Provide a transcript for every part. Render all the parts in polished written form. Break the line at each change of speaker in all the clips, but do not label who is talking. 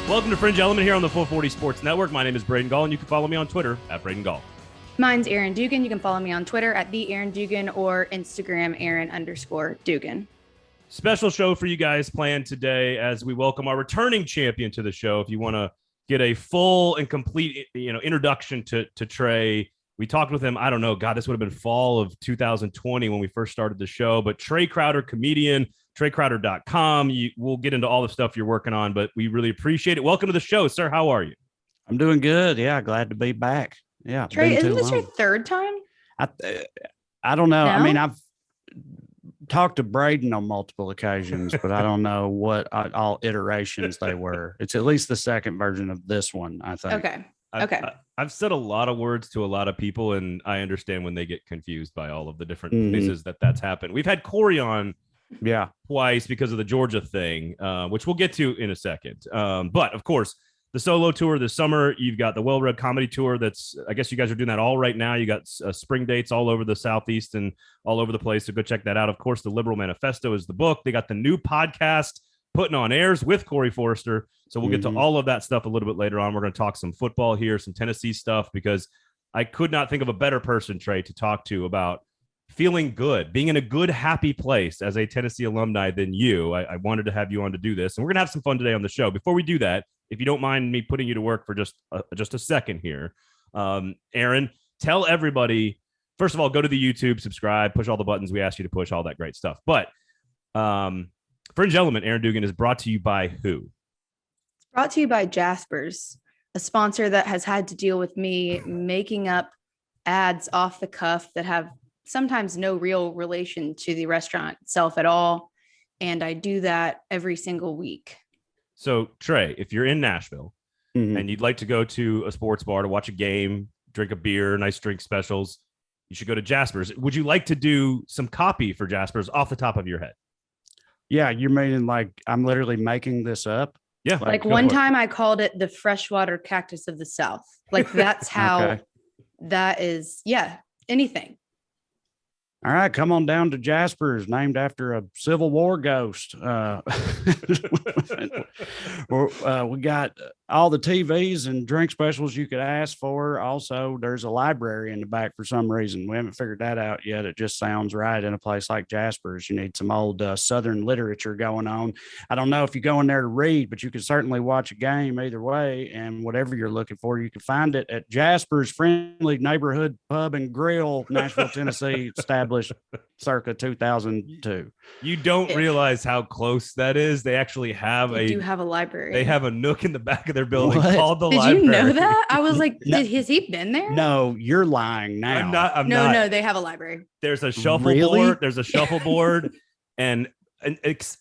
Welcome to Fringe Element here on the 440 Sports Network. My name is Braden Gall, and you can follow me on Twitter at Braden Gall.
Mine's Erin Dugan. You can follow me on Twitter at the Erin Dugan or Instagram Erin_Dugan.
Special show for you guys planned today as we welcome our returning champion to the show. If you want to get a full and complete, introduction to Trae, we talked with him. I don't know. God, this would have been fall of 2020 when we first started the show. But Trae Crowder, comedian, TraeCrowder.com. We'll get into all the stuff you're working on, but we really appreciate it. Welcome to the show, sir. How are you?
I'm doing good. Yeah, glad to be back. Yeah,
Trae, isn't this your third time?
I don't know. No? I mean, I've talked to Braden on multiple occasions, but I don't know what all iterations they were. It's at least the second version of this one, I think.
Okay.
I've said a lot of words to a lot of people, and I understand when they get confused by all of the different places that's happened. We've had Corey on twice because of the Georgia thing, which we'll get to in a second. But of course, the solo tour this summer, you've got the WellRed comedy tour. I guess you guys are doing that all right now. You got spring dates all over the Southeast and all over the place. So go check that out. Of course, the Liberal Manifesto is the book. They got the new podcast, Putting on Airs with Corey Forrester. So we'll get to all of that stuff a little bit later on. We're going to talk some football here, some Tennessee stuff, because I could not think of a better person, Trae, to talk to about feeling good, being in a good, happy place as a Tennessee alumni than you. I wanted to have you on to do this, and we're going to have some fun today on the show. Before we do that, if you don't mind me putting you to work for just a second here, Erin, tell everybody, first of all, go to the YouTube, subscribe, push all the buttons we asked you to push, all that great stuff. But Fringe Element, Erin Dugan, is brought to you by who?
It's brought to you by Jaspers, a sponsor that has had to deal with me making up ads off the cuff that have sometimes no real relation to the restaurant itself at all. And I do that every single week.
So, Trae, if you're in Nashville and you'd like to go to a sports bar to watch a game, drink a beer, nice drink specials, you should go to Jaspers. Would you like to do some copy for Jaspers off the top of your head?
Yeah, you're meaning like I'm literally making this up?
Yeah.
Like one time I called it the freshwater cactus of the South. Like that's how that is. Yeah, anything.
All right, come on down to Jaspers, named after a Civil War ghost. We got all the TVs and drink specials you could ask for. Also, there's a library in the back for some reason. We haven't figured that out yet. It just sounds right in a place like Jaspers. You need some old Southern literature going on. I don't know if you go in there to read, but you can certainly watch a game either way. And whatever you're looking for, you can find it at Jaspers Friendly Neighborhood Pub and Grill, Nashville, Tennessee, established circa 2002.
You don't realize how close that is. They actually have
do have a library.
They have a nook in the back of their building called the library.
Did you know that? I was like, has he been there?
No, you're lying now.
I'm not.
No, they have a library.
There's a shuffleboard. There's a shuffleboard, and it's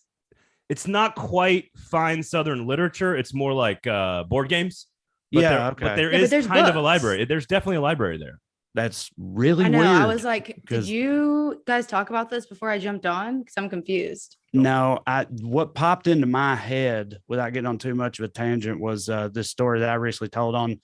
not quite fine Southern literature. It's more like board games. But but there is kind
books.
Of a library. There's definitely a library there.
That's really
I know.
weird.
I was like, did you guys talk about this before I jumped on? Because I'm confused.
No, what popped into my head without getting on too much of a tangent was this story that I recently told on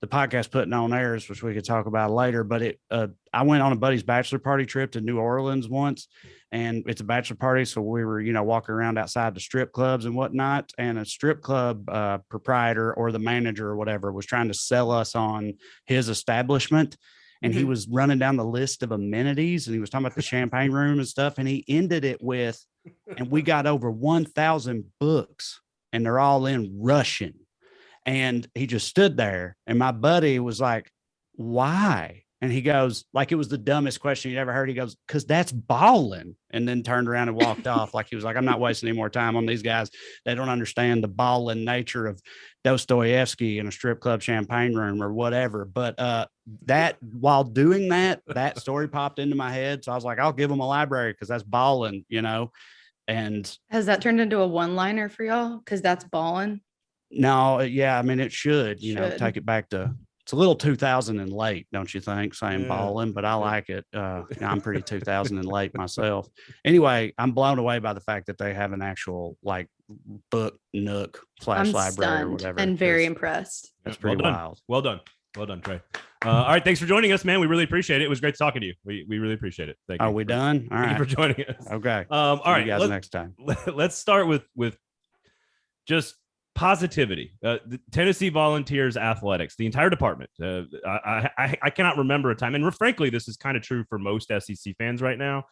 the podcast Putting on Airs, which we could talk about later. But I went on a buddy's bachelor party trip to New Orleans once, and it's a bachelor party. So we were, walking around outside the strip clubs and whatnot. And a strip club proprietor or the manager or whatever was trying to sell us on his establishment. And he was running down the list of amenities, and he was talking about the champagne room and stuff. And he ended it with, and we got over 1,000 books, and they're all in Russian. And he just stood there, and my buddy was like, why? And he goes, like, it was the dumbest question you'd ever heard. He goes, because that's balling. And then turned around and walked off. Like, he was like, I'm not wasting any more time on these guys. They don't understand the balling nature of Dostoevsky in a strip club champagne room or whatever. But that while doing that story popped into my head. So I was like, I'll give them a library because that's balling, And
has that turned into a one-liner for y'all? Because that's balling.
No, yeah, I mean, it should, take it back to. It's a little 2000 and late, don't you think, saying balling, but I like it. I'm pretty 2000 and late myself. Anyway, I'm blown away by the fact that they have an actual book nook / library or whatever.
And very impressed.
That's pretty wild.
Well done, Trae. All right, thanks for joining us, man. We really appreciate it. It was great talking to you. We really appreciate it. Thank you.
Are we done? All right.
Thank you for joining us.
Okay.
All right.
See you guys next time.
Let's start with just positivity. The Tennessee Volunteers athletics, the entire department. I cannot remember a time, and frankly, this is kind of true for most SEC fans right now.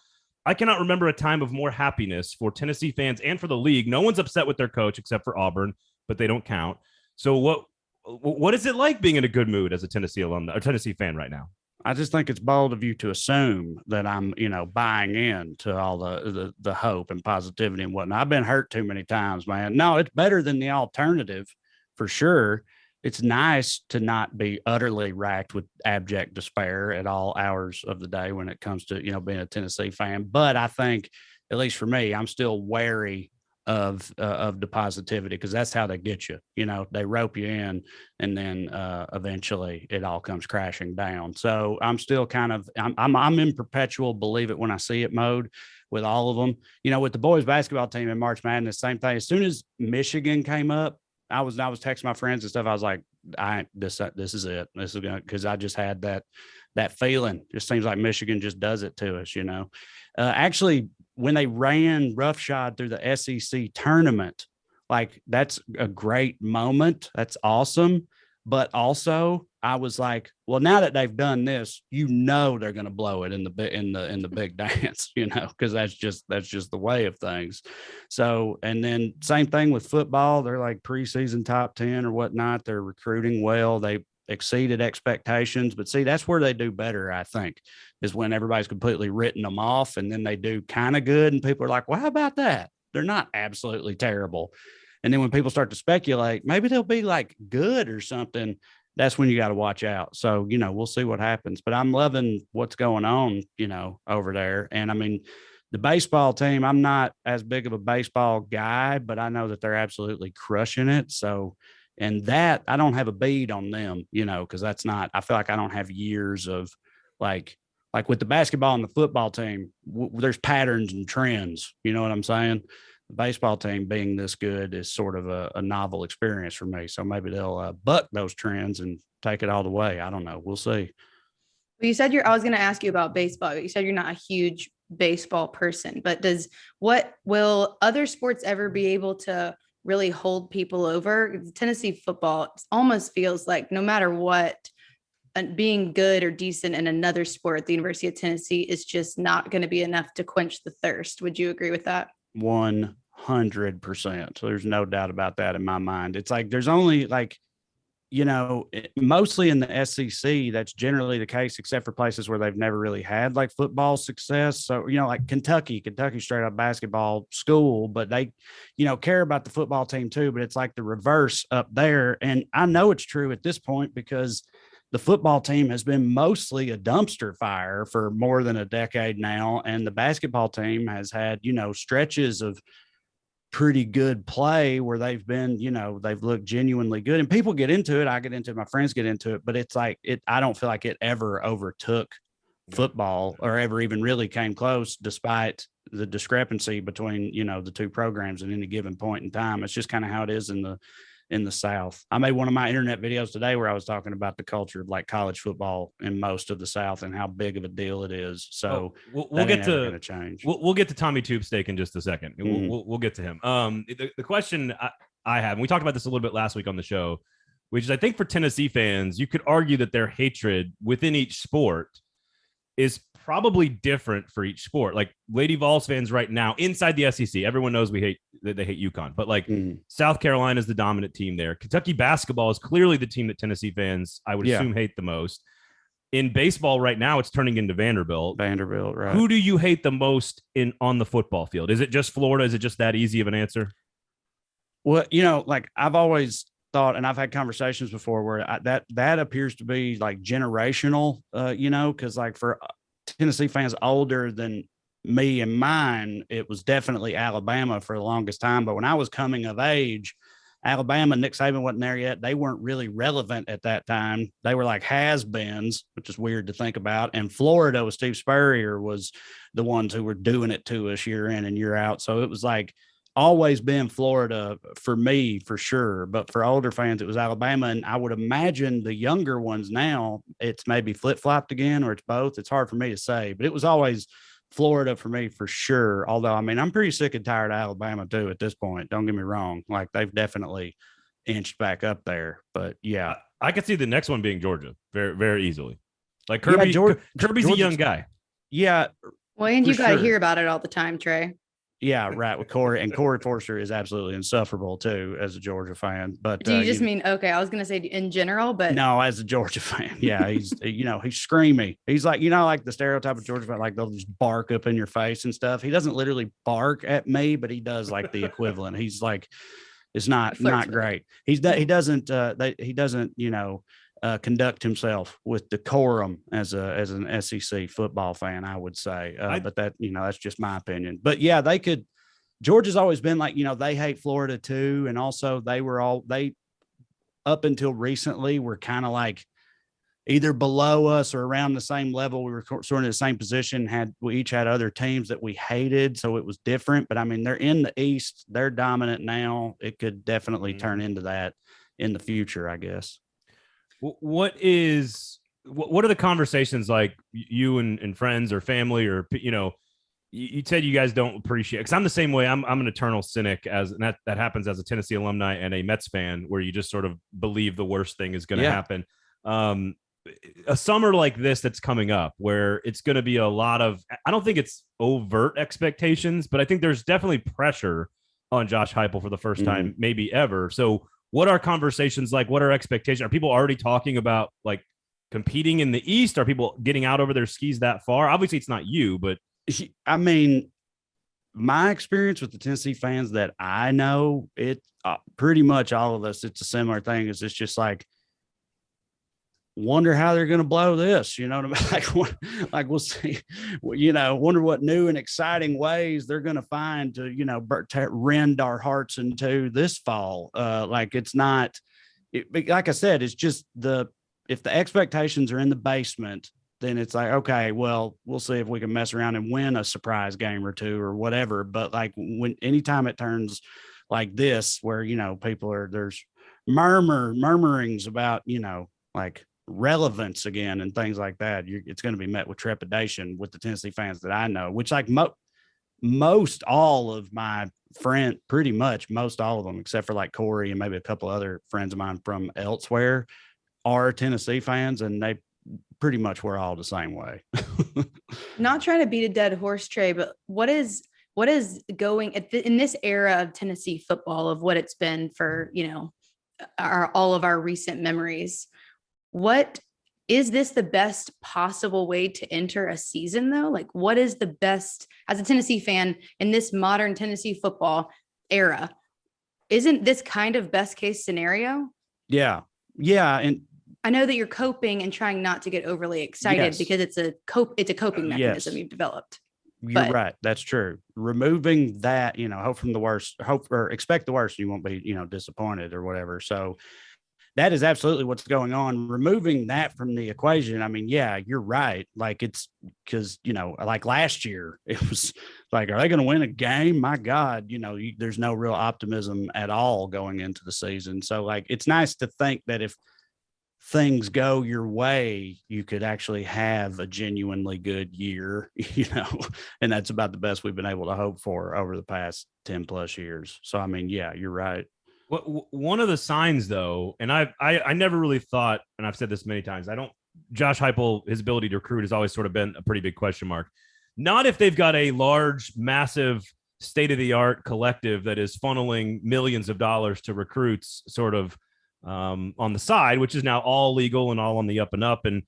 I cannot remember a time of more happiness for Tennessee fans and for the league. No one's upset with their coach except for Auburn, but they don't count. So what is it like being in a good mood as a Tennessee alumni or Tennessee fan right now?
I just think it's bold of you to assume that I'm, buying into all the hope and positivity and whatnot. I've been hurt too many times, man. No, it's better than the alternative for sure. It's nice to not be utterly racked with abject despair at all hours of the day when it comes to, being a Tennessee fan. But I think, at least for me, I'm still wary of the positivity, because that's how they get you. They rope you in, and then eventually it all comes crashing down. So I'm still kind of I'm in perpetual believe it when I see it mode with all of them. With the boys basketball team in March Madness, same thing. As soon as Michigan came up, I was texting my friends and stuff. I was like, this is it. This is gonna, because I just had that feeling. Just seems like Michigan just does it to us. Actually, when they ran roughshod through the SEC tournament, like, that's a great moment. That's awesome. But also, I was like, well, now that they've done this, they're going to blow it in the big dance, because that's just the way of things. So, and then same thing with football. They're like preseason top 10 or whatnot. They're recruiting well. They exceeded expectations. But see, that's where they do better, I think, is when everybody's completely written them off, and then they do kind of good, and people are like, well, how about that? They're not absolutely terrible. And then when people start to speculate, maybe they'll be like good or something, that's when you got to watch out. So, we'll see what happens. But I'm loving what's going on, over there. And I mean, the baseball team, I'm not as big of a baseball guy, but I know that they're absolutely crushing it. So, and that I don't have a bead on them, because that's not, I feel like I don't have years of like with the basketball and the football team, there's patterns and trends. You know what I'm saying? The baseball team being this good is sort of a novel experience for me. So maybe they'll buck those trends and take it all the way. I don't know. We'll see.
Well, you said I was going to ask you about baseball. You said you're not a huge baseball person, but will other sports ever be able to really hold people over? Tennessee football almost feels like no matter what, being good or decent in another sport at the University of Tennessee is just not going to be enough to quench the thirst. Would you agree with that?
100%. So there's no doubt about that in my mind. It's like there's only mostly in the SEC, that's generally the case, except for places where they've never really had like football success. So, like Kentucky straight up basketball school, but they, care about the football team too, but it's like the reverse up there. And I know it's true at this point because the football team has been mostly a dumpster fire for more than a decade now. And the basketball team has had, stretches of pretty good play where they've been, they've looked genuinely good, and people get into it. I get into it. My friends get into it, but it's like, I don't feel like it ever overtook football or ever even really came close, despite the discrepancy between, the two programs at any given point in time. It's just kind of how it is in the South. I made one of my internet videos today where I was talking about the culture of like college football in most of the South and how big of a deal it is. So
we'll get to
change.
We'll get to Tommy Tubesteak in just a second. We'll get to him. The question I have, and we talked about this a little bit last week on the show, which is I think for Tennessee fans, you could argue that their hatred within each sport is probably different for each sport. Like Lady Vols fans right now inside the SEC, everyone knows they hate UConn, but like South Carolina is the dominant team there. Kentucky basketball is clearly the team that Tennessee fans, I would assume, hate the most. In baseball right now, it's turning into Vanderbilt.
Right.
Who do you hate the most on the football field? Is it just Florida? Is it just that easy of an answer?
Well, like I've always thought, and I've had conversations before where that appears to be like generational, because like for Tennessee fans older than me and mine, it was definitely Alabama for the longest time. But when I was coming of age, Alabama, Nick Saban wasn't there yet. They weren't really relevant at that time. They were like has-beens, which is weird to think about. And Florida with Steve Spurrier was the ones who were doing it to us year in and year out. So it was like always been Florida for me, for sure. But for older fans, it was Alabama. And I would imagine the younger ones now, it's maybe flip-flopped again, or it's both. It's hard for me to say, but it was always Florida for me for sure. Although, I mean, I'm pretty sick and tired of Alabama too at this point. Don't get me wrong. Like they've definitely inched back up there. But yeah,
I could see the next one being Georgia very, very easily. Like Kirby's a young guy.
Yeah.
Well, and you got to hear about it all the time, Trae.
Yeah, right. With Corey, and Corey Forster is absolutely insufferable too as a Georgia fan. But
do you just mean okay? I was going to say in general, but
no, as a Georgia fan, yeah, he's he's screamy. He's like like the stereotype of Georgia fan, like they'll just bark up in your face and stuff. He doesn't literally bark at me, but he does like the equivalent. He's like, it's not great. He doesn't conduct himself with decorum as an SEC football fan, I would say. But that, that's just my opinion. But yeah, Georgia's always been like, they hate Florida too. And also they up until recently were kind of like either below us or around the same level. We were sort of in the same position. We each had other teams that we hated. So it was different, but I mean, they're in the East, they're dominant now. It could definitely turn into that in the future, I guess.
What are the conversations like you and friends or family or, you said you guys don't appreciate, because I'm the same way. I'm an eternal cynic and that happens as a Tennessee alumni and a Mets fan, where you just sort of believe the worst thing is going to happen. A summer like this that's coming up where it's going to be a lot of, I don't think it's overt expectations, but I think there's definitely pressure on Josh Heupel for the first time, maybe ever. So what are conversations like? What are expectations? Are people already talking about like competing in the East? Are people getting out over their skis that far? Obviously it's not you, but
I mean, my experience with the Tennessee fans that I know, it pretty much all of us, it's a similar thing. It's just like, wonder how they're going to blow this, you know what I mean? Like we'll see, wonder what new and exciting ways they're going to find to, rend our hearts into this fall. Like it's not, like I said, it's just if the expectations are in the basement, then it's like, okay, well, we'll see if we can mess around and win a surprise game or two or whatever. But like anytime it turns like this, where, there's murmurings about, like relevance again and things like that, it's going to be met with trepidation with the Tennessee fans that I know, which like most all of my friends, pretty much most all of them, except for like Corey and maybe a couple other friends of mine from elsewhere, are Tennessee fans, and they pretty much we're all the same way.
Not trying to beat a dead horse, Trae, but what is going in this era of Tennessee football, of what it's been for, all of our recent memories? What is this the best possible way to enter a season though? Like what is the best as a Tennessee fan in this modern Tennessee football era? Isn't this kind of best case scenario?
Yeah. Yeah. And
I know that you're coping and trying not to get overly excited because it's a coping mechanism you've developed.
You're right. That's true. Removing that, hope from the worst, or expect the worst. You won't be, disappointed or whatever. So that is absolutely what's going on. Removing that from the equation. I mean, yeah, you're right. Like it's because, like last year, it was like, are they going to win a game? My God, there's no real optimism at all going into the season. So like, it's nice to think that if things go your way, you could actually have a genuinely good year, and that's about the best we've been able to hope for over the past 10 plus years. So, I mean, yeah, you're right.
One of the signs though, and I never really thought, and I've said this many times, Josh Heupel, his ability to recruit has always sort of been a pretty big question mark. Not if they've got a large, massive, state-of-the-art collective that is funneling millions of dollars to recruits sort of on the side, which is now all legal and all on the up and up. And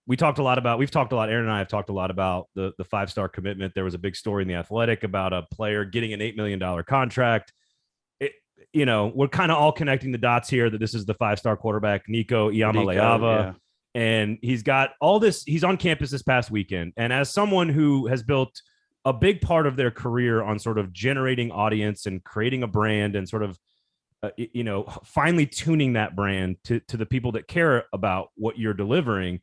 we've talked a lot, Erin and I have talked a lot about the 5-star commitment. There was a big story in The Athletic about a player getting an $8 million contract. We're kind of all connecting the dots here that this is the 5-star quarterback, Nico Iamaleava. And he's got all this. He's on campus this past weekend. And as someone who has built a big part of their career on sort of generating audience and creating a brand and sort of, finally tuning that brand to the people that care about what you're delivering.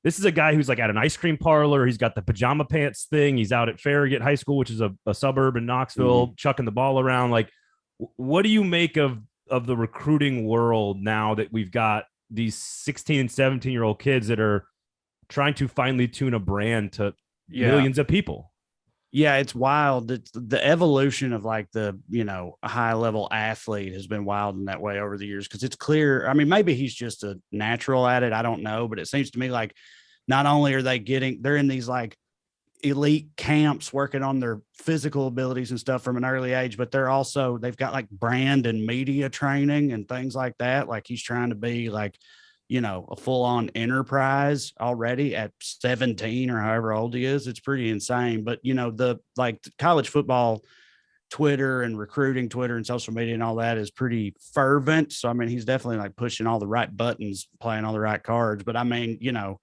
This is a guy who's like at an ice cream parlor. He's got the pajama pants thing. He's out at Farragut High School, which is a suburb in Knoxville, chucking the ball around. Like, what do you make of the recruiting world now that we've got these 16 and 17-year-old kids that are trying to finally tune a brand to millions of people?
Yeah, it's wild. It's the evolution of like the, high level athlete has been wild in that way over the years. Cause it's clear. I mean, maybe he's just a natural at it. I don't know, but it seems to me like not only are they're in these like elite camps working on their physical abilities and stuff from an early age, but they've got like brand and media training and things like that. Like he's trying to be like, a full on enterprise already at 17 or however old he is. It's pretty insane. But, the college football Twitter and recruiting Twitter and social media and all that is pretty fervent. So, I mean, he's definitely like pushing all the right buttons, playing all the right cards. But I mean, when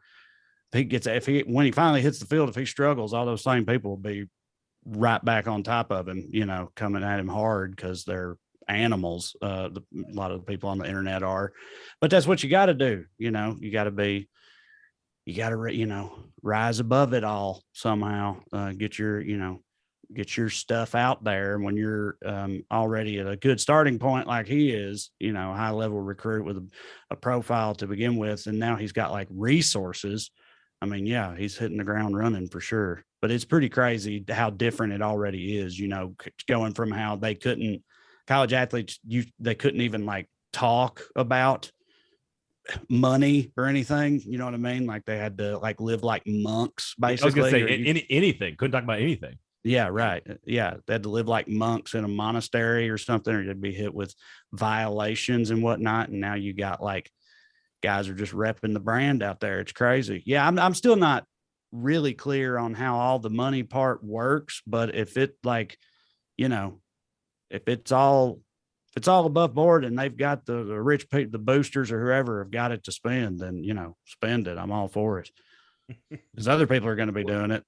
he finally hits the field, if he struggles, all those same people will be right back on top of him, coming at him hard because they're animals. A lot of the people on the internet are, but that's what you got to do. You got to rise above it all somehow, get your stuff out there. And when you're already at a good starting point, like he is, high level recruit with a profile to begin with. And now he's got like resources. I mean, yeah, he's hitting the ground running for sure, but it's pretty crazy how different it already is, going from how college athletes, they couldn't even like talk about money or anything. You know what I mean? Like they had to like live like monks, basically. I was
going to say anything. Couldn't talk about anything.
Yeah, right. Yeah, they had to live like monks in a monastery or something, or they'd be hit with violations and whatnot. And now you got like guys are just repping the brand out there. It's crazy. Yeah, I'm still not really clear on how all the money part works, but if it like, if it's all above board and they've got the rich people, the boosters or whoever have got it to spend, then, spend it. I'm all for it. Because other people are going to be doing it.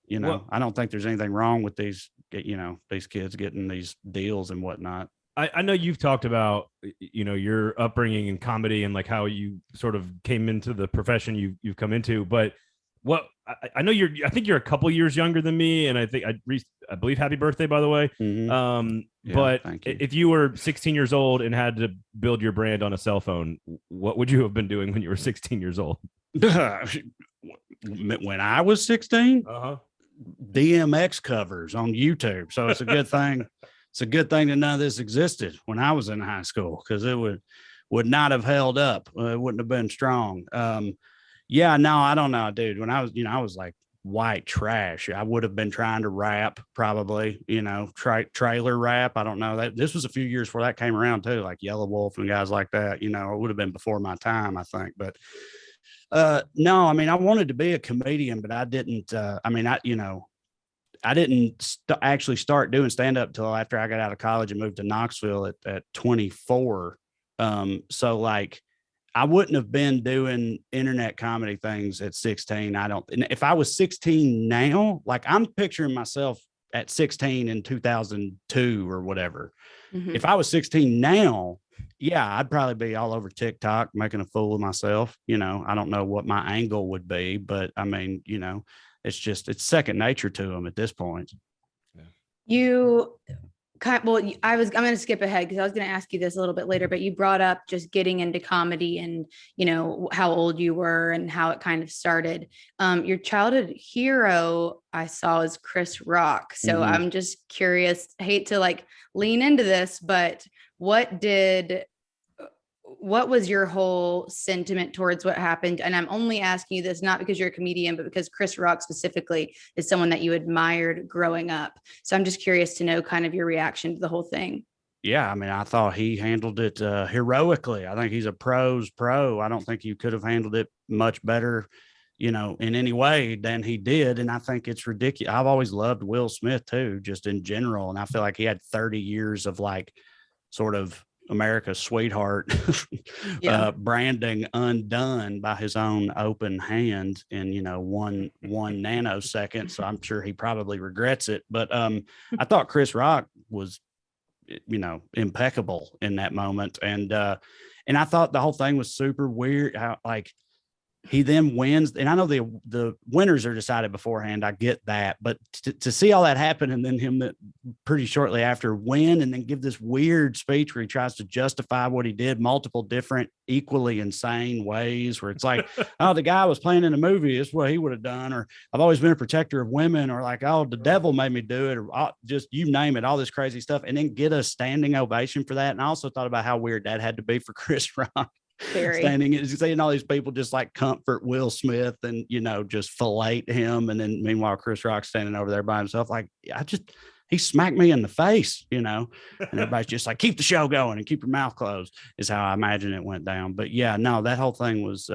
I don't think there's anything wrong with these kids getting these deals and whatnot.
I know you've talked about, your upbringing in comedy and like how you sort of came into the profession you've come into, but I know I think you're a couple years younger than me. And I think I believe happy birthday, by the way.
Mm-hmm.
But if you were 16 years old and had to build your brand on a cell phone, what would you have been doing when you were 16 years old?
When I was 16, DMX covers on YouTube. So it's a good thing. It's a good thing that none of this existed when I was in high school, because it would not have held up. It wouldn't have been strong. Yeah, no, I don't know, dude. When I was, I was like white trash. I would have been trying to rap, probably, trailer rap. I don't know. That this was a few years before that came around too, like Yellow Wolf and guys like that. It would have been before my time, I think. But no, I mean, I wanted to be a comedian, but I didn't. I didn't actually start doing stand-up till after I got out of college and moved to Knoxville at 24. So like, I wouldn't have been doing internet comedy things at 16. If I was 16 now, like I'm picturing myself at 16 in 2002 or whatever. Mm-hmm. If I was 16 now, yeah, I'd probably be all over TikTok making a fool of myself. I don't know what my angle would be, but I mean, it's second nature to them at this point.
Yeah. I'm going to skip ahead because I was going to ask you this a little bit later, but you brought up just getting into comedy and, how old you were and how it kind of started. Your childhood hero I saw is Chris Rock. So mm-hmm. I'm just curious, I hate to like lean into this, but what was your whole sentiment towards what happened? And I'm only asking you this, not because you're a comedian, but because Chris Rock specifically is someone that you admired growing up. So I'm just curious to know kind of your reaction to the whole thing.
Yeah. I mean, I thought he handled it heroically. I think he's a pro's pro. I don't think you could have handled it much better, in any way than he did. And I think it's ridiculous. I've always loved Will Smith too, just in general. And I feel like he had 30 years of like sort of America's sweetheart branding undone by his own open hand in one nanosecond. So I'm sure he probably regrets it. But I thought Chris Rock was impeccable in that moment, and I thought the whole thing was super weird. How like He then wins, and I know the winners are decided beforehand. I get that, but to see all that happen and then him pretty shortly after win and then give this weird speech where he tries to justify what he did multiple different equally insane ways, where it's like, oh, the guy was playing in a movie, it's what he would have done, or I've always been a protector of women, or like, oh, the devil made me do it, or just you name it, all this crazy stuff, and then get a standing ovation for that. And I also thought about how weird that had to be for Chris Rock. Standing and seeing all these people just like comfort Will Smith and, just fillet him. And then meanwhile, Chris Rock's standing over there by himself. Like, he smacked me in the face, and everybody's just like, keep the show going and keep your mouth closed is how I imagine it went down. But yeah, no, that whole thing was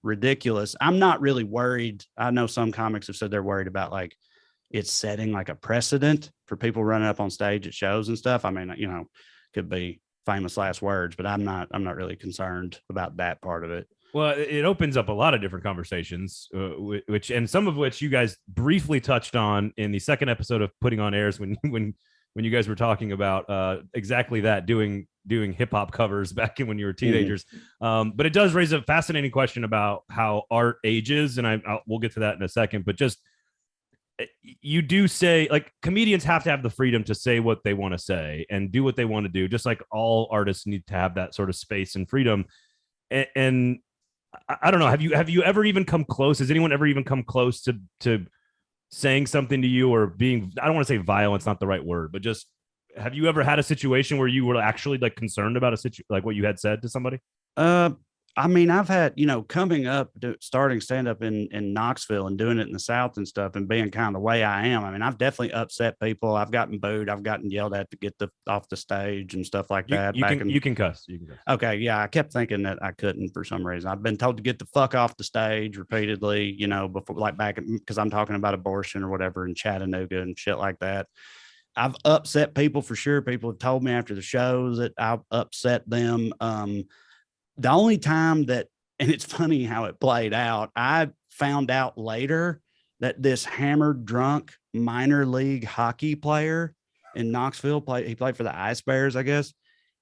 ridiculous. I'm not really worried. I know some comics have said they're worried about like it's setting like a precedent for people running up on stage at shows and stuff. I mean, could be famous last words, but I'm not really concerned about that part of it.
Well, it opens up a lot of different conversations, which some of which you guys briefly touched on in the second episode of Putting on Airs when you guys were talking about exactly that, doing hip hop covers back when you were teenagers. But it does raise a fascinating question about how art ages, and we'll get to that in a second. But just you do say, like, comedians have to have the freedom to say what they want to say and do what they want to do, just like all artists need to have that sort of space and freedom. And I don't know, have you ever even come close? Has anyone ever even come close to saying something to you or being, I don't want to say violent's not the right word, but just, have you ever had a situation where you were actually like concerned about a situation, like what you had said to somebody?
I mean, I've had, coming up, starting stand up in Knoxville and doing it in the South and stuff and being kind of the way I am. I mean, I've definitely upset people. I've gotten booed. I've gotten yelled at to get off the stage and stuff like that.
You can cuss. You can cuss.
Okay. Yeah. I kept thinking that I couldn't for some reason. I've been told to get the fuck off the stage repeatedly, before, like because I'm talking about abortion or whatever in Chattanooga and shit like that. I've upset people for sure. People have told me after the shows that I've upset them. The only time and it's funny how it played out, I found out later that this hammered drunk minor league hockey player in Knoxville, he played for the Ice Bears, I guess.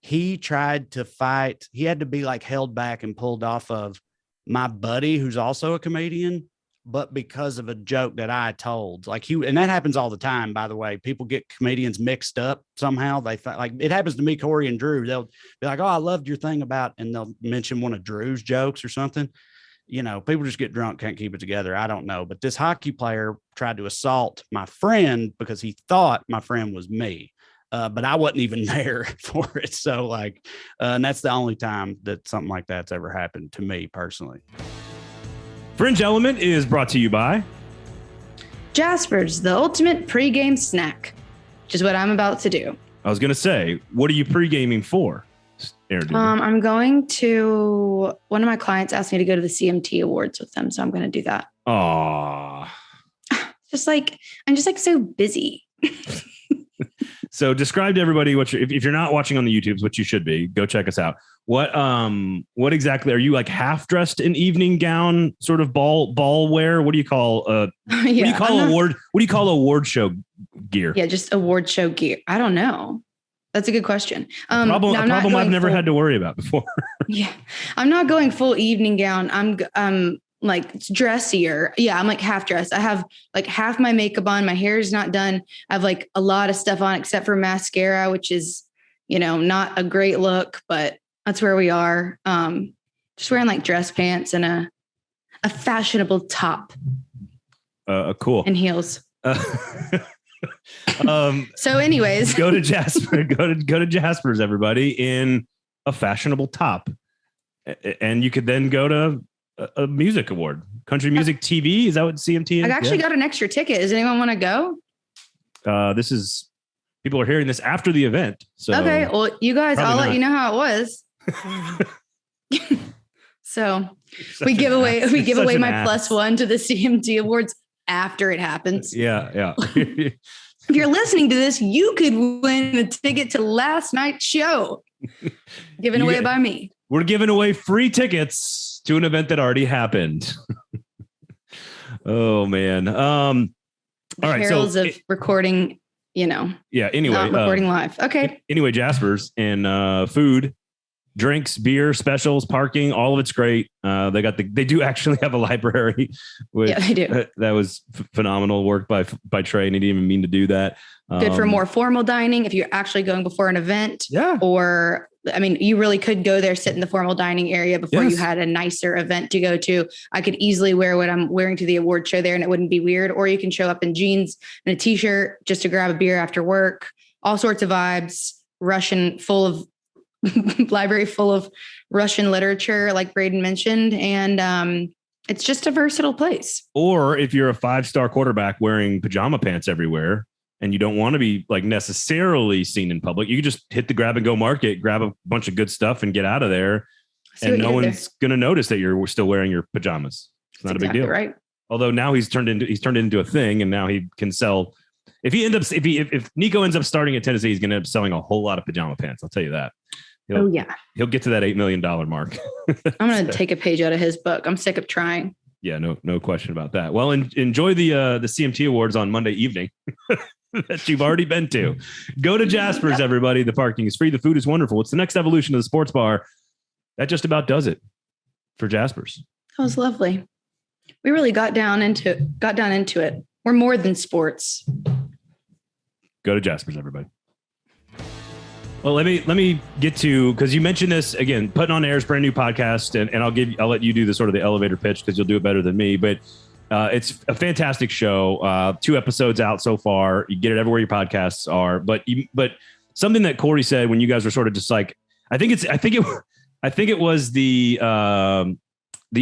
He tried to fight. He had to be like held back and pulled off of my buddy, who's also a comedian, but because of a joke that I told, and that happens all the time, by the way. People get comedians mixed up somehow. They like it happens to me, Corey and Drew. They'll be like, "Oh, I loved your thing about," and they'll mention one of Drew's jokes or something. People just get drunk, can't keep it together. I don't know. But this hockey player tried to assault my friend because he thought my friend was me. But I wasn't even there for it. So and that's the only time that something like that's ever happened to me personally.
Fringe Element is brought to you by
Jasper's, the ultimate pregame snack, which is what I'm about to do.
I was going to say, what are you pre-gaming for, Erin?
I'm going to, one of my clients asked me to go to the CMT Awards with them, so I'm going to do that.
Aww.
I'm just so busy.
So describe to everybody if you're not watching on the YouTubes, which you should be, go check us out. What exactly are you, like, half dressed in evening gown, sort of ball wear? What do you call what do you call award show gear? Yeah,
just award show gear. I don't know. That's a good question.
A problem I've never had to worry about before.
Yeah, I'm not going full evening gown. I'm like dressier. Yeah, I'm like half dressed. I have like half my makeup on. My hair is not done. I have like a lot of stuff on except for mascara, which is, not a great look, but that's where we are. Just wearing like dress pants and a fashionable top.
Cool.
And heels. So anyways,
go to Jasper, go to Jasper's, everybody, in a fashionable top. And you could then go to a music award, country music TV. Is that what CMT is?
I actually got an extra ticket. Does anyone want to go?
People are hearing this after the event. So
okay. Well, you guys, I'll let you know how it was. So we give away my +1 to the CMT Awards after it happens.
Yeah.
If you're listening to this, you could win a ticket to last night's show given away by me.
We're giving away free tickets to an event that already happened. Oh man. All right.
Perils of recording,
Yeah. Anyway,
not recording live. Okay.
Anyway, Jasper's and food drinks, beer, specials, parking, all of it's great. They do actually have a library. Which,
yeah, they do.
That was phenomenal work by Trae, and he didn't even mean to do that.
Good for more formal dining if you're actually going before an event.
Yeah.
Or, I mean, you really could go there, sit in the formal dining area before you had a nicer event to go to. I could easily wear what I'm wearing to the award show there and it wouldn't be weird. Or you can show up in jeans and a t-shirt just to grab a beer after work. All sorts of vibes. Library full of Russian literature, like Braden mentioned. And it's just a versatile place.
Or if you're a 5-star quarterback wearing pajama pants everywhere, and you don't want to be like necessarily seen in public, you can just hit the grab and go market, grab a bunch of good stuff and get out of there. And no one's going to notice that you're still wearing your pajamas. It's not a big deal.
Right.
Although now he's turned it into a thing, and now he can sell. If Nico ends up starting at Tennessee, he's going to end up selling a whole lot of pajama pants. I'll tell you that. He'll get to that $8 million mark.
I'm going to take a page out of his book. I'm sick of trying.
Yeah, no question about that. Well, enjoy the CMT Awards on Monday evening. That you've already been to. Go to Jasper's, everybody. The parking is free. The food is wonderful. It's the next evolution of the sports bar. That just about does it for Jasper's.
That was lovely. We really got down into it. We're more than sports.
Go to Jasper's, everybody. Well, let me get to, because you mentioned this again, Putting on Air's brand new podcast, and I'll let you do the sort of the elevator pitch because you'll do it better than me. But it's a fantastic show. 2 episodes out so far. You get it everywhere your podcasts are. But something that Corey said when you guys were sort of just like, I think it was the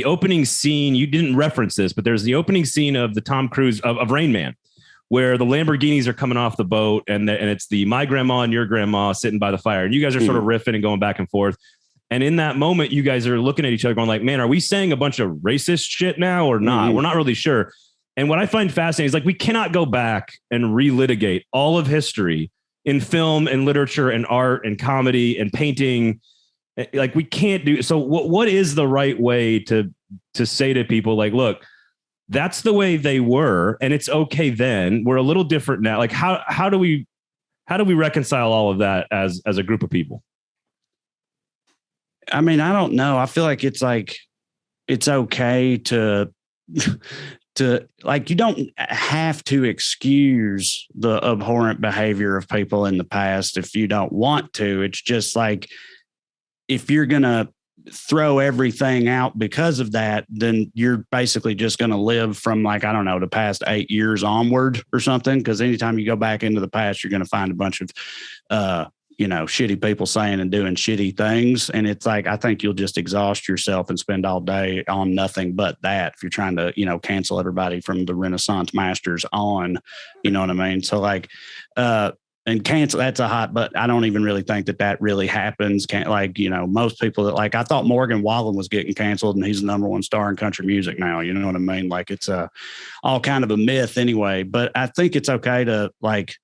opening scene. You didn't reference this, but there's the opening scene of the Tom Cruise of Rain Man, where the Lamborghinis are coming off the boat, and it's my grandma and your grandma sitting by the fire, and you guys are sort of riffing and going back and forth. And in that moment, you guys are looking at each other going like, man, are we saying a bunch of racist shit now or not? We're not really sure. And what I find fascinating is like, we cannot go back and relitigate all of history in film and literature and art and comedy and painting. Like, we can't do. So what is the right way to say to people like, look, that's the way they were, and it's okay then. We're a little different now. Like, how do we reconcile all of that as a group of people?
I mean, I don't know. I feel like it's okay to like, you don't have to excuse the abhorrent behavior of people in the past if you don't want to. It's just like, if you're going to throw everything out because of that, then you're basically just going to live from, like, I don't know, the past 8 years onward or something. Because anytime you go back into the past, you're going to find a bunch of, shitty people saying and doing shitty things. And it's like, I think you'll just exhaust yourself and spend all day on nothing but that if you're trying to, cancel everybody from the Renaissance masters on, you know what I mean? So like, and cancel, that's a hot, but I don't even really think that really happens. Most people that, like, I thought Morgan Wallen was getting canceled and he's the number 1 star in country music now. You know what I mean? Like, it's all kind of a myth anyway, but I think it's okay to like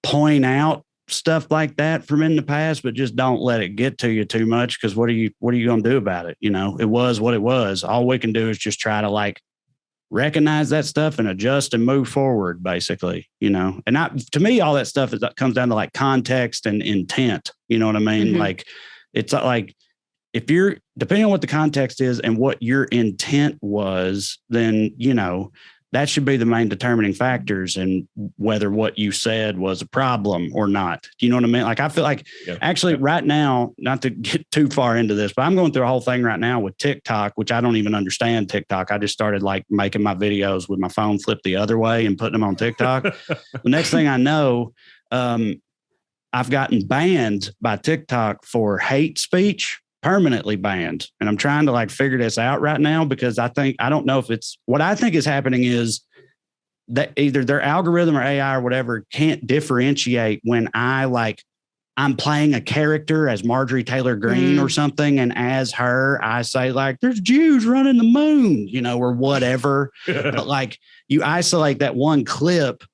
point out stuff like that from in the past, but just don't let it get to you too much. Cause what are you going to do about it? It was what it was. All we can do is just try to like recognize that stuff and adjust and move forward, basically, and to me, all that stuff comes down to like context and intent. You know what I mean? Mm-hmm. Like, it's like, if you're, depending on what the context is and what your intent was, then, that should be the main determining factors and whether what you said was a problem or not. Do you know what I mean? Like, I feel like right now, not to get too far into this, but I'm going through a whole thing right now with TikTok, which I don't even understand TikTok. I just started like making my videos with my phone flipped the other way and putting them on TikTok. The next thing I know, I've gotten banned by TikTok for hate speech. Permanently banned. And I'm trying to like figure this out right now, because I don't know if it's, what I think is happening is that either their algorithm or AI or whatever can't differentiate when I'm playing a character as Marjorie Taylor Greene or something. And as her, I say like, there's Jews running the moon, or whatever. But like, you isolate that one clip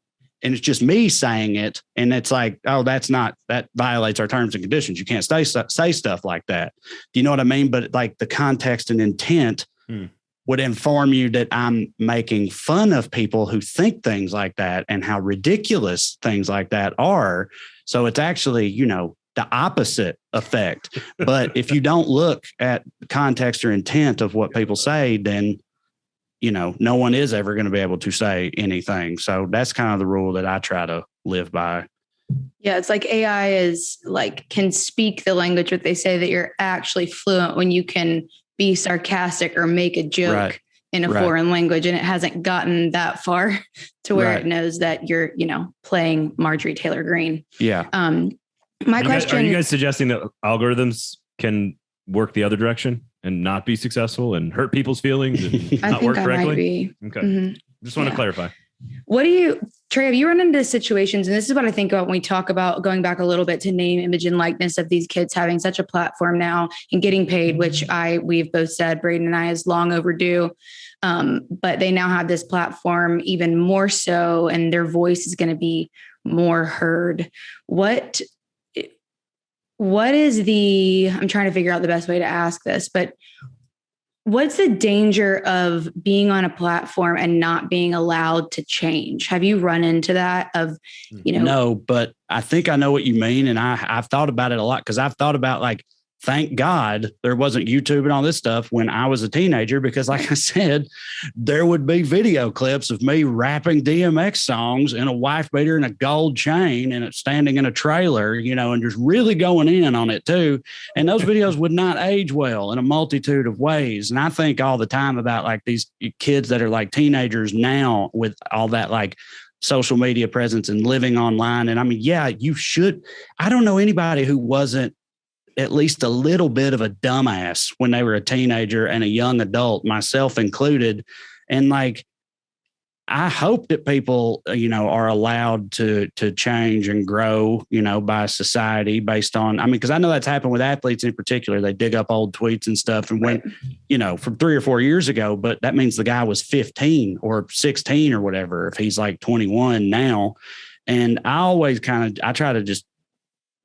and it's just me saying it. And it's like, oh, that violates our terms and conditions. You can't say stuff like that. Do you know what I mean? But like, the context and intent would inform you that I'm making fun of people who think things like that and how ridiculous things like that are. So it's actually, the opposite effect. But if you don't look at context or intent of what people say, then, no one is ever going to be able to say anything. So that's kind of the rule that I try to live by.
Yeah, it's like AI is like can speak the language, but they say that you're actually fluent when you can be sarcastic or make a joke in a foreign language, and it hasn't gotten that far to where it knows that you're, playing Marjorie Taylor Greene.
Yeah.
My question:
Are you guys suggesting that algorithms can work the other direction and not be successful and hurt people's feelings and not work correctly? Okay. Mm-hmm. Just want to clarify.
What do you, Trae, have you run into situations, and this is what I think about when we talk about going back a little bit to name, image, and likeness of these kids having such a platform now and getting paid, which we've both said, Braden and I, is long overdue. But they now have this platform even more so, and their voice is going to be more heard. What is I'm trying to figure out the best way to ask this, but what's the danger of being on a platform and not being allowed to change? Have you run into that No,
but I think I know what you mean. And I've thought about it a lot, because I've thought about thank God there wasn't YouTube and all this stuff when I was a teenager, because like I said, there would be video clips of me rapping DMX songs in a wife beater and a gold chain and standing in a trailer, and just really going in on it too. And those videos would not age well in a multitude of ways. And I think all the time about these kids that are teenagers now with all that social media presence and living online. And I mean, yeah, you should. I don't know anybody who wasn't at least a little bit of a dumbass when they were a teenager and a young adult, myself included. And I hope that people, are allowed to change and grow, by society based on, because I know that's happened with athletes in particular. They dig up old tweets and stuff and went, from 3 or 4 years ago, but that means the guy was 15 or 16 or whatever, if he's 21 now. And I always I try to just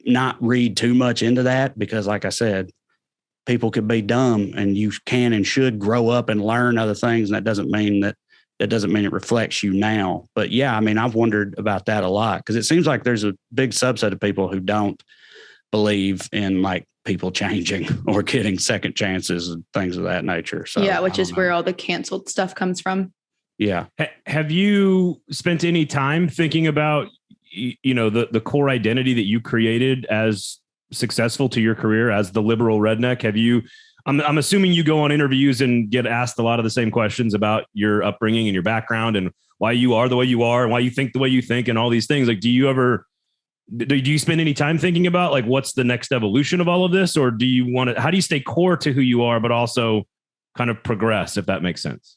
not read too much into that, because like I said, people could be dumb, and you can and should grow up and learn other things. And that doesn't mean it reflects you now. But yeah, I've wondered about that a lot, because it seems like there's a big subset of people who don't believe in people changing or getting second chances and things of that nature. So
yeah, which is where all the canceled stuff comes from.
Yeah.
Have you spent any time thinking about the core identity that you created as successful to your career as the liberal redneck? Have you, I'm assuming you go on interviews and get asked a lot of the same questions about your upbringing and your background and why you are the way you are and why you think the way you think and all these things. Do you spend any time thinking about what's the next evolution of all of this? Or do you how do you stay core to who you are, but also kind of progress, if that makes sense?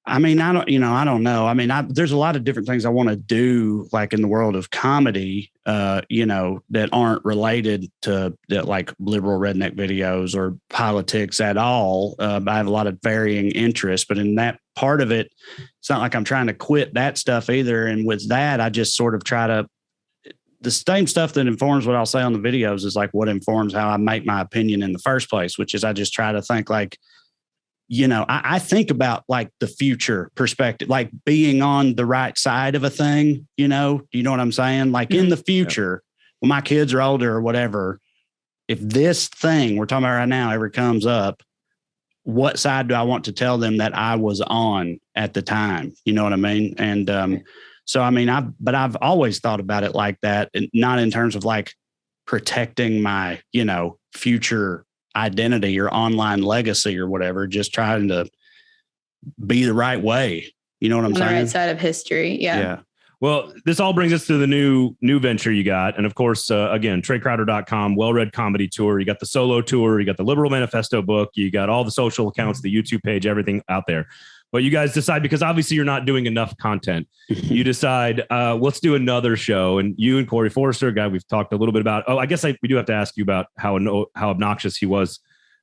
I don't know. There's a lot of different things I want to do, in the world of comedy, that aren't related to liberal redneck videos or politics at all. I have a lot of varying interests, but in that part of it, it's not like I'm trying to quit that stuff either. And with that, I just sort of try to, the same stuff that informs what I'll say on the videos is what informs how I make my opinion in the first place, which is I just try to think I think about the future perspective, being on the right side of a thing, do you know what I'm saying? In the future, when my kids are older or whatever, if this thing we're talking about right now ever comes up, what side do I want to tell them that I was on at the time? You know what I mean? And I've always thought about it like that, and not in terms of protecting my, future identity or online legacy or whatever, just trying to be the right way. You know what I'm saying?
On the right side of history. Yeah.
Well, this all brings us to the new venture you got. And of course, again, TraeCrowder.com, WellRed comedy tour. You got the solo tour, you got the Liberal Manifesto book, you got all the social accounts, the YouTube page, everything out there. But you guys decide, because obviously you're not doing enough content, you decide, let's do another show. And you and Corey Forrester, a guy we've talked a little bit about. Oh, I guess we do have to ask you about how obnoxious he was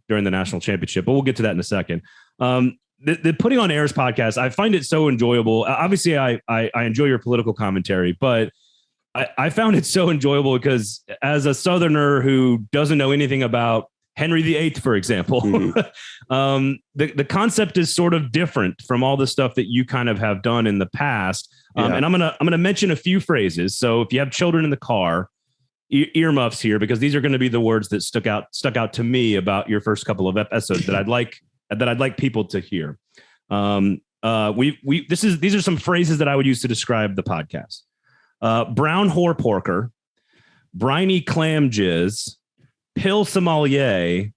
during the national championship, but we'll get to that in a second. The Putting on Airs podcast, I find it so enjoyable. Obviously, I enjoy your political commentary, but I found it so enjoyable because as a Southerner who doesn't know anything about Henry VIII, for example, the concept is sort of different from all the stuff that you kind of have done in the past. And I'm gonna mention a few phrases. So if you have children in the car, earmuffs here because these are going to be the words that stuck out to me about your first couple of episodes that I'd like people to hear. These are some phrases that I would use to describe the podcast. Brown whore porker, briny clam jizz, pill sommelier,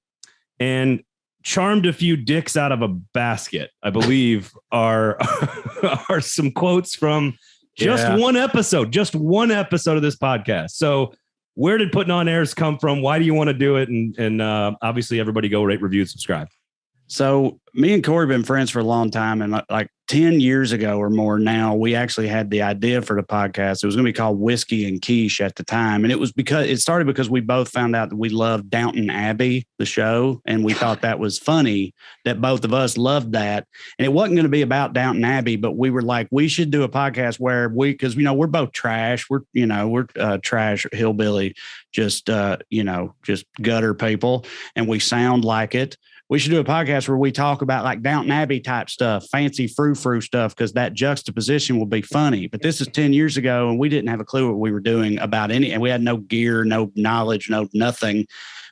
and charmed a few dicks out of a basket, I believe are some quotes from just one episode of this podcast. So where did Putting On Airs come from? Why do you want to do it? And obviously everybody go rate, review, subscribe.
So me and Corey have been friends for a long time. And like 10 years ago or more now, we actually had the idea for the podcast. It was going to be called Whiskey and Quiche at the time. And it started because we both found out that we loved Downton Abbey, the show. And we thought that was funny that both of us loved that. And it wasn't going to be about Downton Abbey, but we were like, we should do a podcast where because we're both trash. We're trash hillbilly, just gutter people. And we sound like it. We should do a podcast where we talk about like Downton Abbey type stuff, fancy frou-frou stuff, because that juxtaposition will be funny. But this is 10 years ago, and we didn't have a clue what we were doing about and we had no gear, no knowledge, no nothing.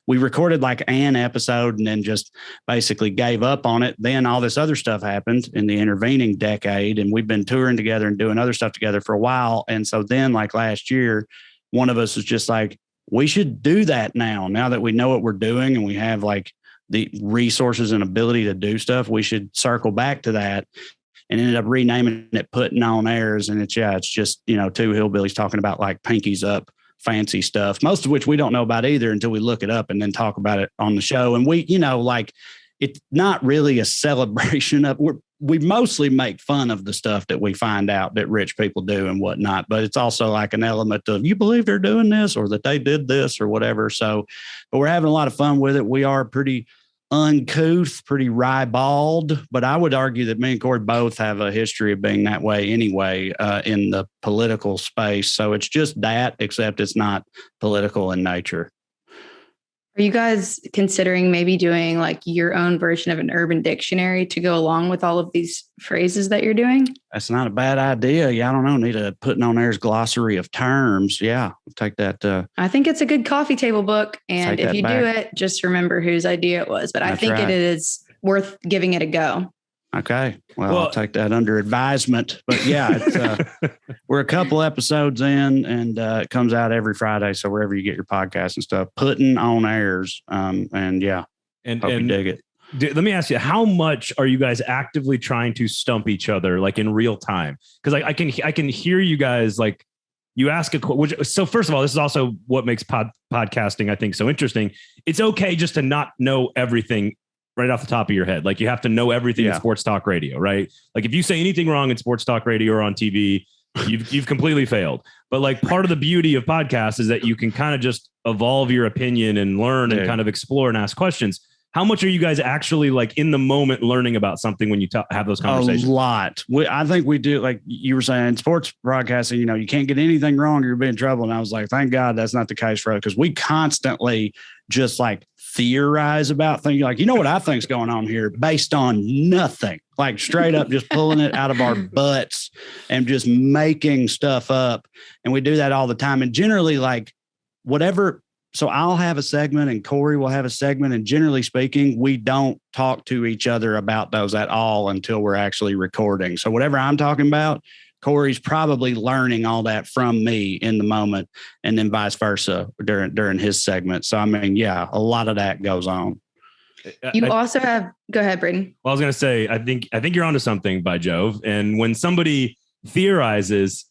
We recorded like an episode and then just basically gave up on it. Then all this other stuff happened in the intervening decade, and we've been touring together and doing other stuff together for a while. And so then like last year, one of us was just like, we should do that now that we know what we're doing and we have like the resources and ability to do stuff, we should circle back to that, and ended up renaming it Putting On Airs. And it's just, two hillbillies talking about like pinkies up fancy stuff, most of which we don't know about either until we look it up and then talk about it on the show. And we, it's not really a celebration of, we mostly make fun of the stuff that we find out that rich people do and whatnot, but it's also like an element of, you believe they're doing this or that they did this or whatever. So, but we're having a lot of fun with it. We are pretty uncouth, pretty ribald, but I would argue that me and Corey both have a history of being that way anyway, in the political space. So it's just that, except it's not political in nature.
Are you guys considering maybe doing like your own version of an urban dictionary to go along with all of these phrases that you're doing?
That's not a bad idea. Yeah, I don't know. Need a Putting On Air's glossary of terms. Yeah, we'll take that.
I think it's a good coffee table book. And if you do it, just remember whose idea it was. But I think it is worth giving it a go.
Okay. Well, I'll take that under advisement. But yeah, it's, we're a couple episodes in, and it comes out every Friday. So wherever you get your podcasts and stuff, Putting On Airs. And yeah, hope you dig it.
Let me ask you, how much are you guys actively trying to stump each other like in real time? Because I can hear you guys like you ask so first of all, this is also what makes podcasting, I think, so interesting. It's okay just to not know everything right off the top of your head. Like you have to know everything in sports talk radio, right? Like if you say anything wrong in sports talk radio or on TV, you've completely failed. But like part of the beauty of podcasts is that you can kind of just evolve your opinion and learn and kind of explore and ask questions. How much are you guys actually like in the moment learning about something when you have those conversations?
A lot. I think we do. Like you were saying, sports broadcasting, you can't get anything wrong, you'll be in trouble. And I was like, thank God that's not the case for us, because we constantly just like theorize about things. Like, what I think's going on here based on nothing, like straight up just pulling it out of our butts and just making stuff up. And we do that all the time. And generally like whatever. So I'll have a segment and Corey will have a segment. And generally speaking, we don't talk to each other about those at all until we're actually recording. So whatever I'm talking about, Corey's probably learning all that from me in the moment, and then vice versa during his segment. So, I mean, yeah, a lot of that goes on.
You also have, go ahead, Braden.
Well, I was going to say, I think you're onto something, by Jove. And when somebody theorizes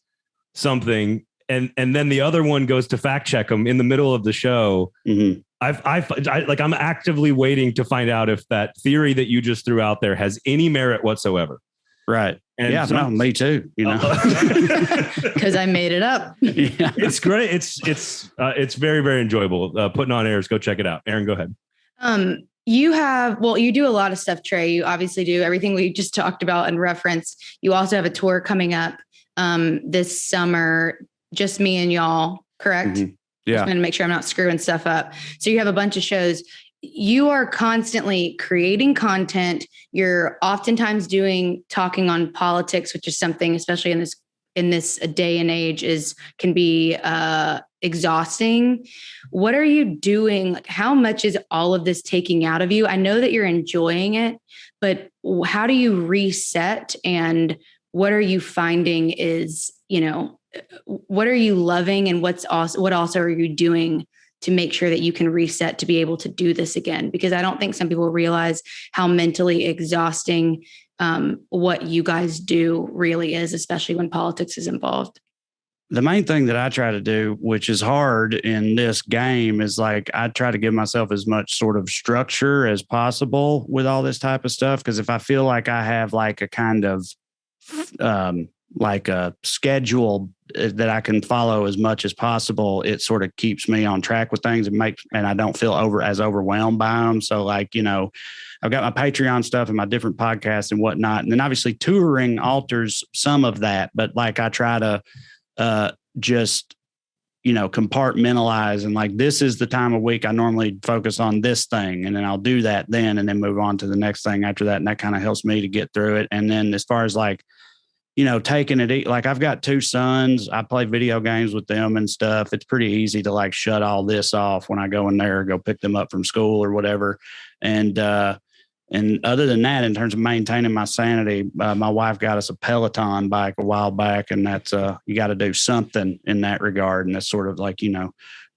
something, and then the other one goes to fact check them in the middle of the show. Mm-hmm. I'm actively waiting to find out if that theory that you just threw out there has any merit whatsoever.
Right. And yeah, no, me too.
Because I made it up.
Yeah.
It's great. It's very, very enjoyable. Putting On Airs. Go check it out. Erin, go ahead.
You do a lot of stuff, Trae. You obviously do everything we just talked about and reference. You also have a tour coming up this summer. Just me and y'all, correct? Mm-hmm.
Yeah.
Just want to make sure I'm not screwing stuff up. So you have a bunch of shows. You are constantly creating content. You're oftentimes talking on politics, which is something, especially in in this day and age can be exhausting. What are you doing? Like, how much is all of this taking out of you? I know that you're enjoying it, but how do you reset? And what are you finding is, what are you loving, and what also are you doing to make sure that you can reset to be able to do this again? Because I don't think some people realize how mentally exhausting what you guys do really is, especially when politics is involved.
The main thing that I try to do, which is hard in this game, is like I try to give myself as much sort of structure as possible with all this type of stuff. Because if I feel like I have like a kind of like a schedule that I can follow as much as possible, it sort of keeps me on track with things and I don't feel as overwhelmed by them. So like, I've got my Patreon stuff and my different podcasts and whatnot. And then obviously touring alters some of that, but like I try to just, compartmentalize and like, this is the time of week I normally focus on this thing. And then I'll do that then, and then move on to the next thing after that. And that kind of helps me to get through it. And then as far as like, taking it, like I've got 2 sons, I play video games with them and stuff. It's pretty easy to like shut all this off when I go in there, go pick them up from school or whatever. And other than that, in terms of maintaining my sanity, my wife got us a Peloton bike a while back, and that's you got to do something in that regard. And that's sort of like,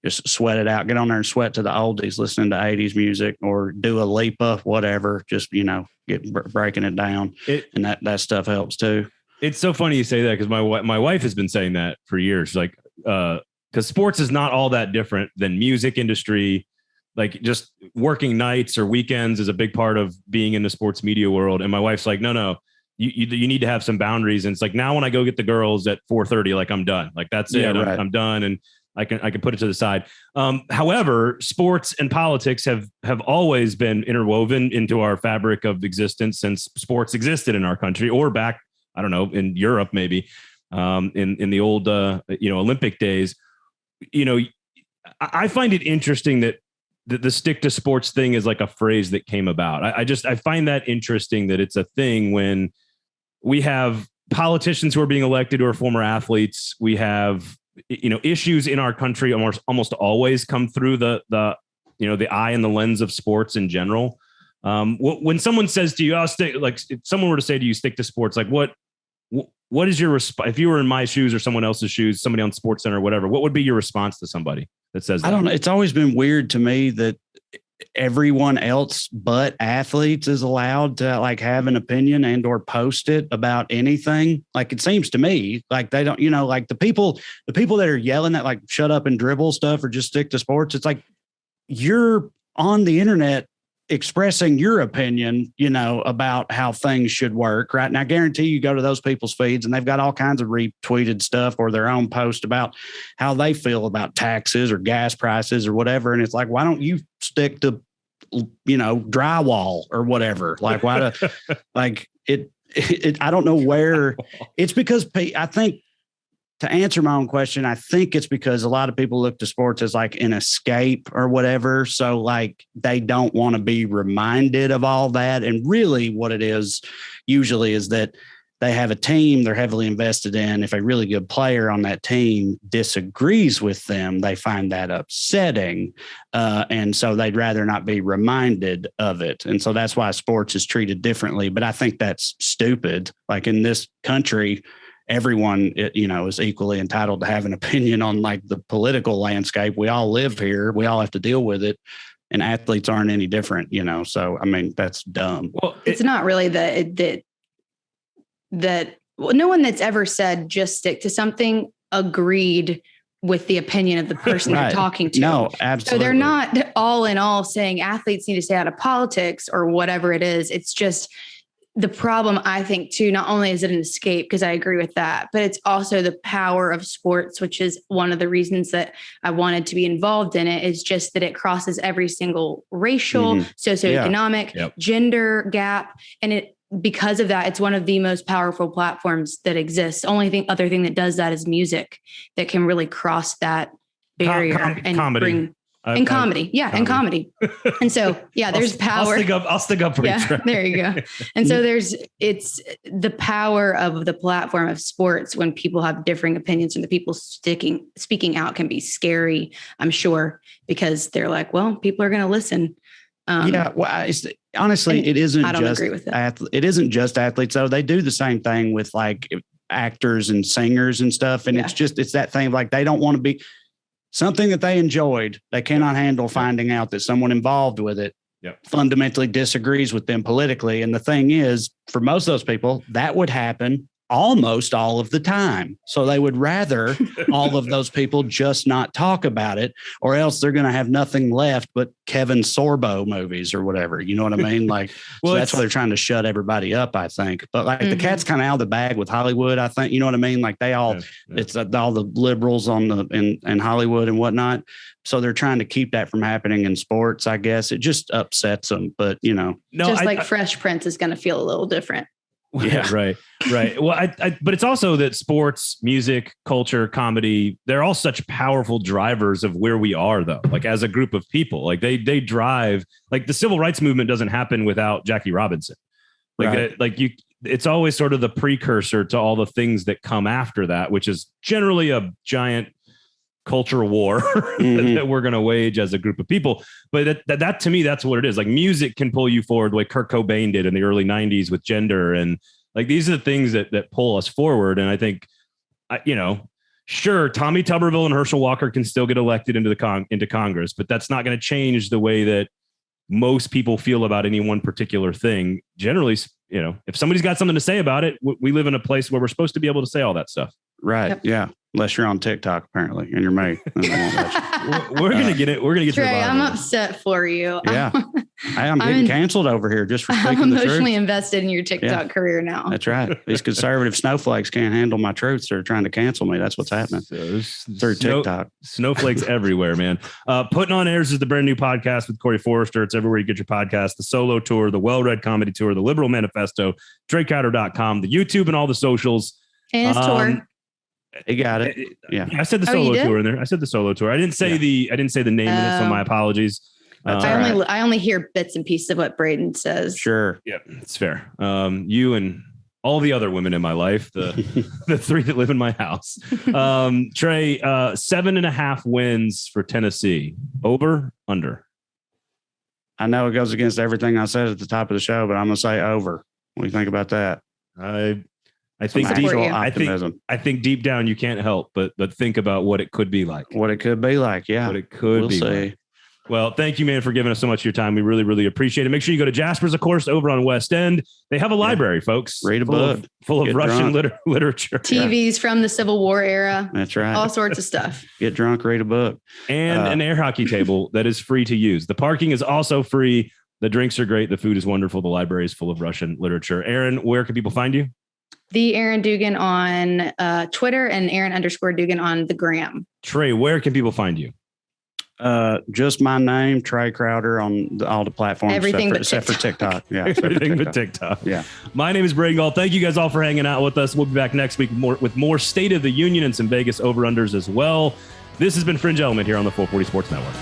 just sweat it out, get on there and sweat to the oldies, listening to 80s music or do a Lipa, whatever, just, get breaking it down. And that stuff helps too.
It's so funny you say that, because my wife has been saying that for years. Like, because sports is not all that different than music industry. Like just working nights or weekends is a big part of being in the sports media world. And my wife's like, no, you need to have some boundaries. And it's like, now when I go get the girls at 4:30, like I'm done. Like that's it. Right. I'm done. And I can put it to the side. However, sports and politics have always been interwoven into our fabric of existence since sports existed in our country, or back, I don't know, in Europe, maybe in the old, Olympic days. I find it interesting that the stick to sports thing is like a phrase that came about. I find that interesting that it's a thing when we have politicians who are being elected who are former athletes. We have, issues in our country almost always come through the eye and the lens of sports in general. When someone says to you, if someone were to say to you, stick to sports, like what is your response? If you were in my shoes or someone else's shoes, somebody on SportsCenter or whatever, what would be your response to somebody that says that?
I don't know. It's always been weird to me that everyone else but athletes is allowed to like have an opinion and or post it about anything. Like it seems to me like they don't, like the people that are yelling at like shut up and dribble stuff or just stick to sports. It's like you're on the internet expressing your opinion, about how things should work. Right. And I guarantee you go to those people's feeds and they've got all kinds of retweeted stuff or their own post about how they feel about taxes or gas prices or whatever. And it's like, why don't you stick to, drywall or whatever? Like, why do like it, I don't know where it's because I think, to answer my own question, I think it's because a lot of people look to sports as like an escape or whatever. So like they don't want to be reminded of all that. And really what it is usually is that they have a team they're heavily invested in. If a really good player on that team disagrees with them, they find that upsetting. And so they'd rather not be reminded of it. And so that's why sports is treated differently. But I think that's stupid. Like in this country, everyone, is equally entitled to have an opinion on like the political landscape. We all live here. We all have to deal with it. And athletes aren't any different, So, I mean, that's dumb.
Well, it's not really that no one that's ever said just stick to something agreed with the opinion of the person
right.
you're talking to.
No, absolutely.
So they're not all in all saying athletes need to stay out of politics or whatever it is. It's just the problem, I think, too, not only is it an escape, because I agree with that, but it's also the power of sports, which is one of the reasons that I wanted to be involved in it, is just that it crosses every single racial, socioeconomic, gender gap. And because of that, it's one of the most powerful platforms that exists. Other thing that does that is music that can really cross that barrier and
comedy.
bring In comedy. In comedy. And so, there's power.
I'll stick up for you.
There you go. And so it's the power of the platform of sports when people have differing opinions and the people speaking out can be scary, I'm sure, because they're like, well, people are going to listen.
Honestly, it isn't
I don't
just
agree with that.
It isn't just athletes. So they do the same thing with like actors and singers and stuff. And it's that thing of like, they don't want to be something that they enjoyed. They cannot handle finding out that someone involved with it fundamentally disagrees with them politically. And the thing is, for most of those people, that would happen almost all of the time. So they would rather all of those people just not talk about it, or else they're going to have nothing left but Kevin Sorbo movies or whatever. You know what I mean? Like, so that's why they're trying to shut everybody up, I think. But like the cat's kind of out of the bag with Hollywood, I think. You know what I mean? Like they all, it's all the liberals on in Hollywood and whatnot. So they're trying to keep that from happening in sports, I guess. It just upsets them. But,
Fresh Prince is going to feel a little different.
Yeah, right. Well, but it's also that sports, music, culture, comedy, they're all such powerful drivers of where we are, though. Like as a group of people, like they drive. Like the civil rights movement doesn't happen without Jackie Robinson. It's always sort of the precursor to all the things that come after that, which is generally a giant culture war that we're going to wage as a group of people. But that to me, that's what it is. Like music can pull you forward like Kurt Cobain did in the early 90s with Gender. And like, these are the things that pull us forward. And I think, sure, Tommy Tuberville and Herschel Walker can still get elected into Congress, but that's not going to change the way that most people feel about any one particular thing. Generally, if somebody's got something to say about it, we live in a place where we're supposed to be able to say all that stuff.
Right. Yep. Yeah. Unless you're on TikTok, apparently, and you're married.
We're going to get it. We're going to get
Trae, I'm upset for you.
Yeah. I'm getting canceled over here just for speaking the truth.
I'm emotionally invested in your TikTok career now.
That's right. These conservative snowflakes can't handle my truths. They're trying to cancel me. That's what's happening through TikTok. Snowflakes everywhere, man. Putting on Airs is the brand new podcast with Corey Forrester. It's everywhere you get your podcast. The Solo Tour, the WellRed Comedy Tour, the Liberal Manifesto, TraeCrowder.com, the YouTube and all the socials.
And his tour.
He got it. Yeah.
I said the solo tour in there. I said the solo tour. I didn't say the name of it, so my apologies.
I only hear bits and pieces of what Braden says.
Sure.
Yeah, it's fair. You and all the other women in my life, the three that live in my house. Trae, 7.5 wins for Tennessee. Over, under.
I know it goes against everything I said at the top of the show, but I'm gonna say over. What do you think about that?
I think deep down you can't help but think about what it could be like.
What it could be like, yeah.
What it could be. Like. Well, thank you, man, for giving us so much of your time. We really, really appreciate it. Make sure you go to Jasper's, of course, over on West End. They have a library, folks.
Read a book.
Full of Russian literature.
TVs from the Civil War era.
That's right.
All sorts of stuff.
Get drunk, read a book.
And an air hockey table that is free to use. The parking is also free. The drinks are great. The food is wonderful. The library is full of Russian literature. Erin, where can people find you?
The Erin Dugan on Twitter and Erin_Dugan on the gram.
Trae, where can people find you?
Just my name, Trae Crowder, on all the platforms. Except for TikTok. Yeah,
everything but TikTok.
Yeah.
My name is Braden Gall. Thank you guys all for hanging out with us. We'll be back next week with more State of the Union and some Vegas over-unders as well. This has been Fringe Element here on the 440 Sports Network.